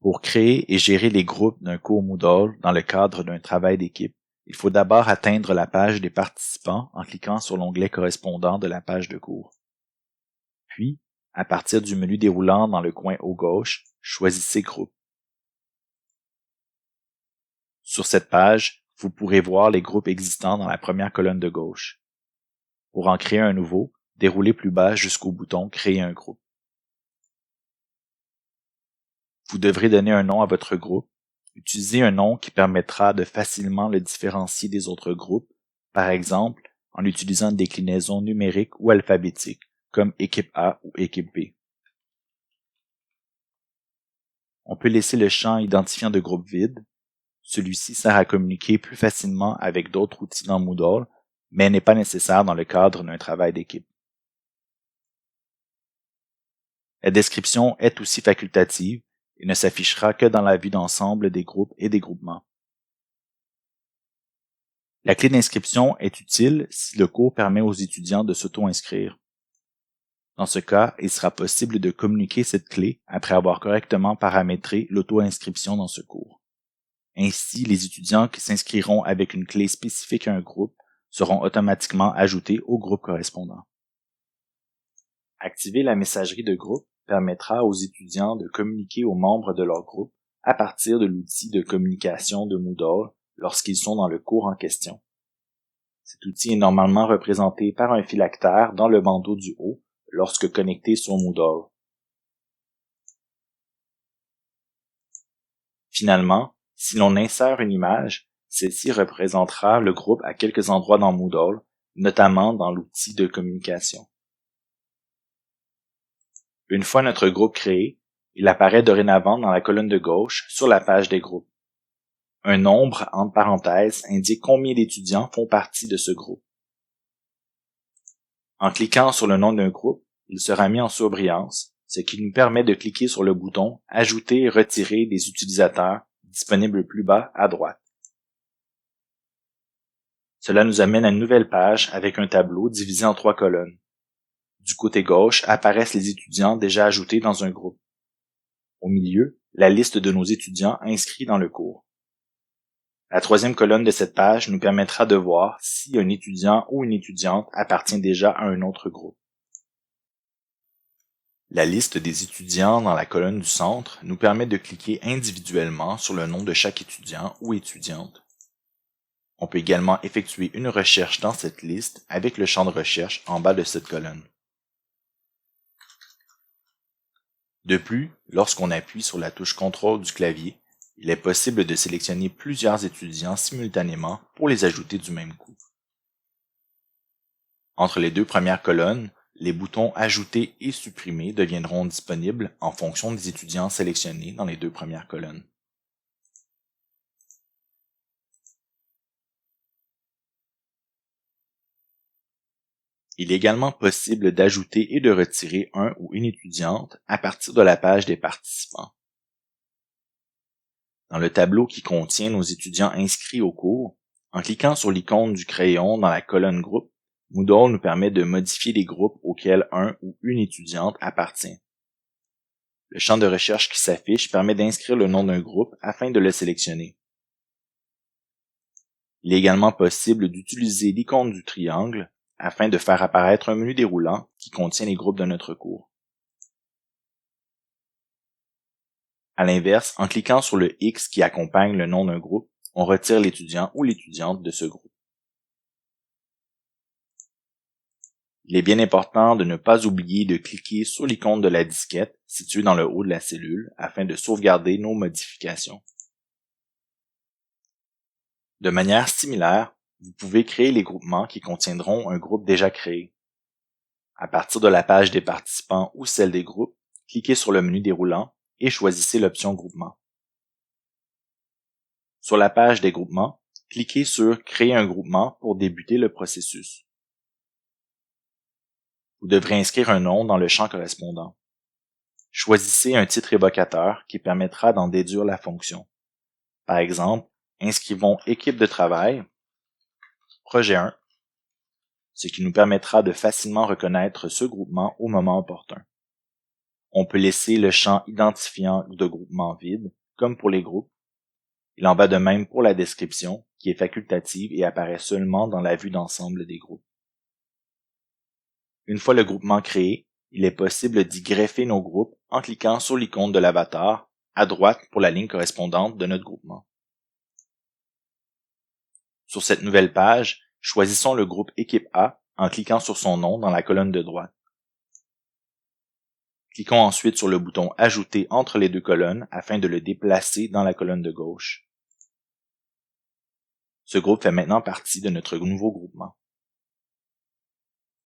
Pour créer et gérer les groupes d'un cours Moodle dans le cadre d'un travail d'équipe, il faut d'abord atteindre la page des participants en cliquant sur l'onglet correspondant de la page de cours. Puis, à partir du menu déroulant dans le coin haut gauche, choisissez Groupe. Sur cette page, vous pourrez voir les groupes existants dans la première colonne de gauche. Pour en créer un nouveau, déroulez plus bas jusqu'au bouton Créer un groupe. Vous devrez donner un nom à votre groupe. Utilisez un nom qui permettra de facilement le différencier des autres groupes, par exemple en utilisant une déclinaison numérique ou alphabétique, comme équipe A ou équipe B. On peut laisser le champ identifiant de groupe vide. Celui-ci sert à communiquer plus facilement avec d'autres outils dans Moodle, mais n'est pas nécessaire dans le cadre d'un travail d'équipe. La description est aussi facultative et ne s'affichera que dans la vue d'ensemble des groupes et des groupements. La clé d'inscription est utile si le cours permet aux étudiants de s'auto-inscrire. Dans ce cas, il sera possible de communiquer cette clé après avoir correctement paramétré l'auto-inscription dans ce cours. Ainsi, les étudiants qui s'inscriront avec une clé spécifique à un groupe seront automatiquement ajoutés au groupe correspondant. Activer la messagerie de groupe permettra aux étudiants de communiquer aux membres de leur groupe à partir de l'outil de communication de Moodle lorsqu'ils sont dans le cours en question. Cet outil est normalement représenté par un phylactère dans le bandeau du haut lorsque connecté sur Moodle. Finalement, si l'on insère une image, celle-ci représentera le groupe à quelques endroits dans Moodle, notamment dans l'outil de communication. Une fois notre groupe créé, il apparaît dorénavant dans la colonne de gauche sur la page des groupes. Un nombre entre parenthèses indique combien d'étudiants font partie de ce groupe. En cliquant sur le nom d'un groupe, il sera mis en surbrillance, ce qui nous permet de cliquer sur le bouton « Ajouter et retirer des utilisateurs » disponible plus bas à droite. Cela nous amène à une nouvelle page avec un tableau divisé en 3 colonnes. Du côté gauche apparaissent les étudiants déjà ajoutés dans un groupe. Au milieu, la liste de nos étudiants inscrits dans le cours. La 3e colonne de cette page nous permettra de voir si un étudiant ou une étudiante appartient déjà à un autre groupe. La liste des étudiants dans la colonne du centre nous permet de cliquer individuellement sur le nom de chaque étudiant ou étudiante. On peut également effectuer une recherche dans cette liste avec le champ de recherche en bas de cette colonne. De plus, lorsqu'on appuie sur la touche CTRL du clavier, il est possible de sélectionner plusieurs étudiants simultanément pour les ajouter du même coup. Entre les 2 premières colonnes, les boutons Ajouter et Supprimer deviendront disponibles en fonction des étudiants sélectionnés dans les 2 premières colonnes. Il est également possible d'ajouter et de retirer un ou une étudiante à partir de la page des participants. Dans le tableau qui contient nos étudiants inscrits au cours, en cliquant sur l'icône du crayon dans la colonne Groupe, Moodle nous permet de modifier les groupes auxquels un ou une étudiante appartient. Le champ de recherche qui s'affiche permet d'inscrire le nom d'un groupe afin de le sélectionner. Il est également possible d'utiliser l'icône du triangle afin de faire apparaître un menu déroulant qui contient les groupes de notre cours. À l'inverse, en cliquant sur le X qui accompagne le nom d'un groupe, on retire l'étudiant ou l'étudiante de ce groupe. Il est bien important de ne pas oublier de cliquer sur l'icône de la disquette située dans le haut de la cellule afin de sauvegarder nos modifications. De manière similaire, vous pouvez créer les groupements qui contiendront un groupe déjà créé. À partir de la page des participants ou celle des groupes, cliquez sur le menu déroulant et choisissez l'option Groupement. Sur la page des groupements, cliquez sur Créer un groupement pour débuter le processus. Vous devrez inscrire un nom dans le champ correspondant. Choisissez un titre évocateur qui permettra d'en déduire la fonction. Par exemple, inscrivons Équipe de travail, Projet 1, ce qui nous permettra de facilement reconnaître ce groupement au moment opportun. on peut laisser le champ identifiant de groupement vide, comme pour les groupes. Il en va de même pour la description, qui est facultative et apparaît seulement dans la vue d'ensemble des groupes. Une fois le groupement créé, il est possible d'y greffer nos groupes en cliquant sur l'icône de l'avatar, à droite pour la ligne correspondante de notre groupement. Sur cette nouvelle page, choisissons le groupe Équipe A en cliquant sur son nom dans la colonne de droite. Cliquons ensuite sur le bouton Ajouter entre les deux colonnes afin de le déplacer dans la colonne de gauche. Ce groupe fait maintenant partie de notre nouveau groupement.